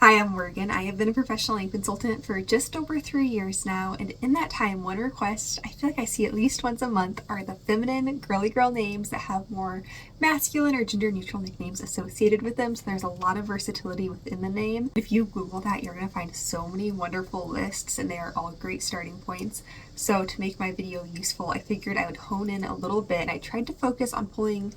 Hi, I'm Morgan. I have been a professional name consultant for just over 3 years now, and in that time, one request I feel like I see at least once a month are the feminine, girly girl names that have more masculine or gender neutral nicknames associated with them, so there's a lot of versatility within the name. If you Google that, you're going to find so many wonderful lists, and they are all great starting points. So to make my video useful, I figured I would hone in a little bit, and I tried to focus on pulling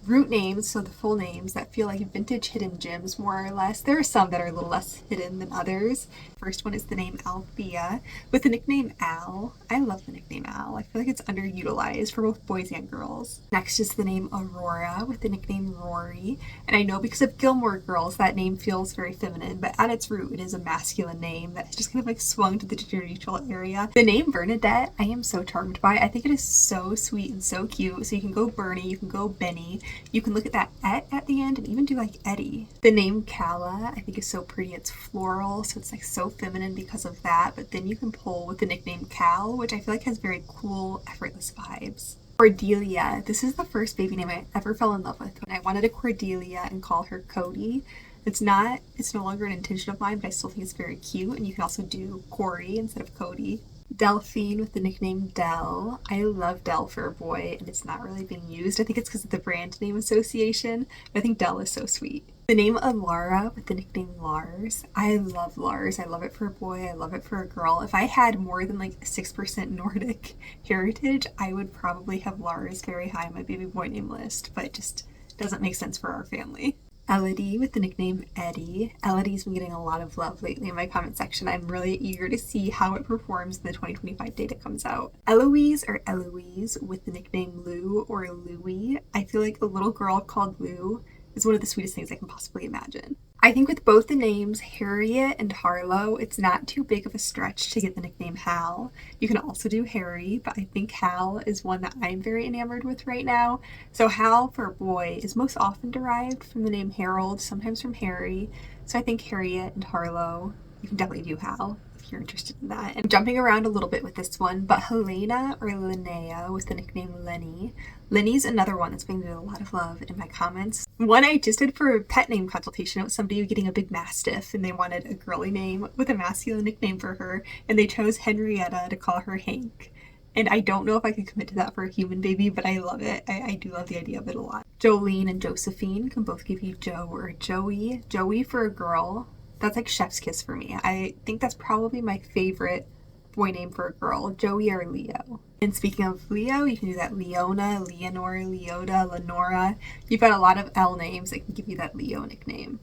root names, so the full names that feel like vintage hidden gems more or less. There are some that are a little less hidden than others. First one is the name Althea with the nickname Al. I love the nickname Al. I feel like it's underutilized for both boys and girls. Next is the name Aurora with the nickname Rory. And I know because of Gilmore Girls that name feels very feminine, but at its root it is a masculine name that just kind of like swung to the gender neutral area. The name Bernadette I am so charmed by. I think it is so sweet and so cute. So you can go Bernie, you can go Benny. You can look at that at the end and even do like Eddie. The name Calla I think is so pretty. It's floral, so it's like so feminine because of that. But then you can pull with the nickname Cal, which I feel like has very cool, effortless vibes. Cordelia. This is the first baby name I ever fell in love with. When I wanted a Cordelia and call her Cody. It's no longer an intention of mine, but I still think it's very cute. And you can also do Corey instead of Cody. Delphine with the nickname Del. I love Del for a boy, and it's not really being used. I think it's because of the brand name association, but I think Del is so sweet. The name Alara with the nickname Lars. I love Lars. I love it for a boy. I love it for a girl. If I had more than like 6% Nordic heritage, I would probably have Lars very high on my baby boy name list, but it just doesn't make sense for our family. Elodie with the nickname Eddie. Elodie's been getting a lot of love lately in my comment section. I'm really eager to see how it performs when the 2025 data comes out. Eloise or Eloise with the nickname Lou or Louie. I feel like a little girl called Lou is one of the sweetest things I can possibly imagine. I think with both the names Harriet and Harlow, it's not too big of a stretch to get the nickname Hal. You can also do Harry, but I think Hal is one that I'm very enamored with right now. So Hal for a boy is most often derived from the name Harold, sometimes from Harry. So I think Harriet and Harlow, you can definitely do Hal if you're interested in that. And jumping around a little bit with this one, but Helena or Linnea with the nickname Lenny. Lenny's another one that's been getting a lot of love in my comments. One I just did for a pet name consultation. It was somebody getting a big mastiff and they wanted a girly name with a masculine nickname for her, and they chose Henrietta to call her Hank. And I don't know if I could commit to that for a human baby, but I love it. I do love the idea of it a lot. Jolene and Josephine can both give you Joe or Joey. Joey for a girl. That's like chef's kiss for me. I think that's probably my favorite boy name for a girl, Joey or Leo. And speaking of Leo, you can do that Leona, Leonore, Leota, Lenora. You've got a lot of L names that can give you that Leo nickname.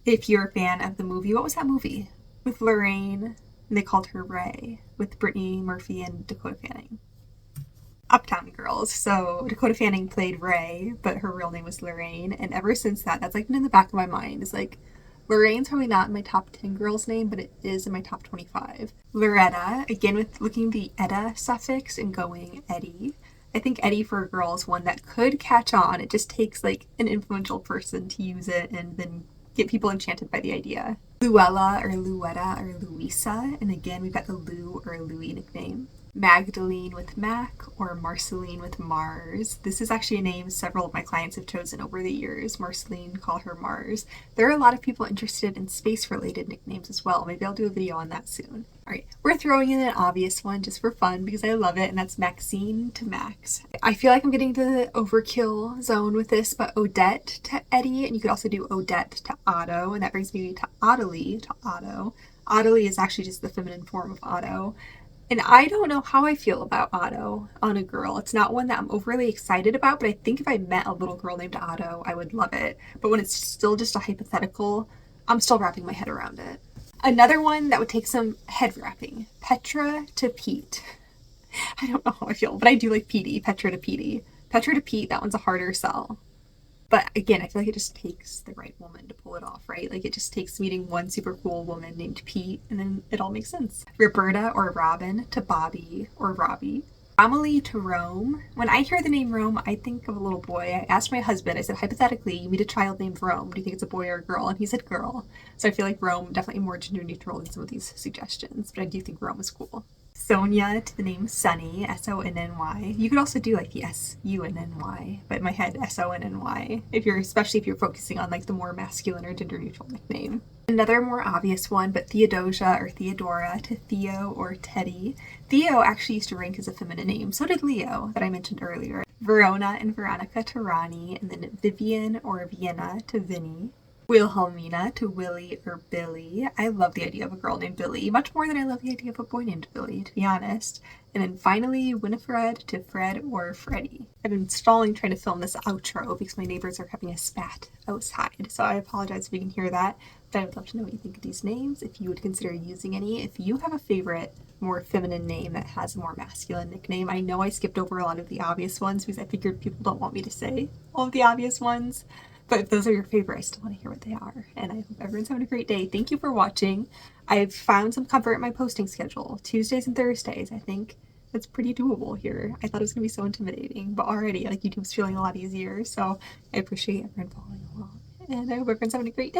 If you're a fan of the movie, what was that movie? With Lorraine, and they called her Ray, with Brittany Murphy and Dakota Fanning. Uptown Girls. So Dakota Fanning played Ray, but her real name was Lorraine. And ever since that's like been in the back of my mind. It's like, Lorraine's probably not in my top 10 girls name, but it is in my top 25. Loretta, again with looking the Etta suffix and going Eddie. I think Eddie for a girl is one that could catch on. It just takes like an influential person to use it and then get people enchanted by the idea. Luella or Luetta or Luisa, and again we've got the Lou or Louie nickname. Magdalene with Mac or Marceline with Mars. This is actually a name several of my clients have chosen over the years. Marceline, call her Mars. There are a lot of people interested in space-related nicknames as well. Maybe I'll do a video on that soon. Alright, we're throwing in an obvious one just for fun because I love it, and that's Maxine to Max. I feel like I'm getting to the overkill zone with this, but Odette to Eddie, and you could also do Odette to Otto, and that brings me to Ottilie to Otto. Ottilie is actually just the feminine form of Otto. And I don't know how I feel about Otto on a girl. It's not one that I'm overly excited about, but I think if I met a little girl named Otto, I would love it. But when it's still just a hypothetical, I'm still wrapping my head around it. Another one that would take some head wrapping. Petra to Pete. I don't know how I feel, but I do like Petey. Petra to Petey. Petra to Pete, that one's a harder sell. But again, I feel like it just takes the right woman to pull it off, right? Like it just takes meeting one super cool woman named Pete and then it all makes sense. Roberta or Robin to Bobby or Robbie. Amelie to Rome. When I hear the name Rome, I think of a little boy. I asked my husband, I said, hypothetically, you meet a child named Rome. Do you think it's a boy or a girl? And he said girl. So I feel like Rome, definitely more gender neutral than some of these suggestions, but I do think Rome is cool. Sonia to the name Sunny, Sonny. You could also do like the Sunny, but in my head Sonny. Especially if you're focusing on like the more masculine or gender neutral nickname. Another more obvious one, but Theodosia or Theodora to Theo or Teddy. Theo actually used to rank as a feminine name, so did Leo that I mentioned earlier. Verona and Veronica to Ronnie, and then Vivian or Vienna to Vinny. Wilhelmina to Willie or Billy. I love the idea of a girl named Billy, much more than I love the idea of a boy named Billy, to be honest. And then finally, Winifred to Fred or Freddie. I've been stalling trying to film this outro because my neighbors are having a spat outside, so I apologize if you can hear that, but I would love to know what you think of these names, if you would consider using any, if you have a favorite more feminine name that has a more masculine nickname. I know I skipped over a lot of the obvious ones because I figured people don't want me to say all of the obvious ones. But if those are your favorite, I still want to hear what they are. And I hope everyone's having a great day. Thank you for watching. I've found some comfort in my posting schedule. Tuesdays and Thursdays, I think that's pretty doable here. I thought it was going to be so intimidating, but already, like, YouTube's feeling a lot easier. So I appreciate everyone following along. And I hope everyone's having a great day.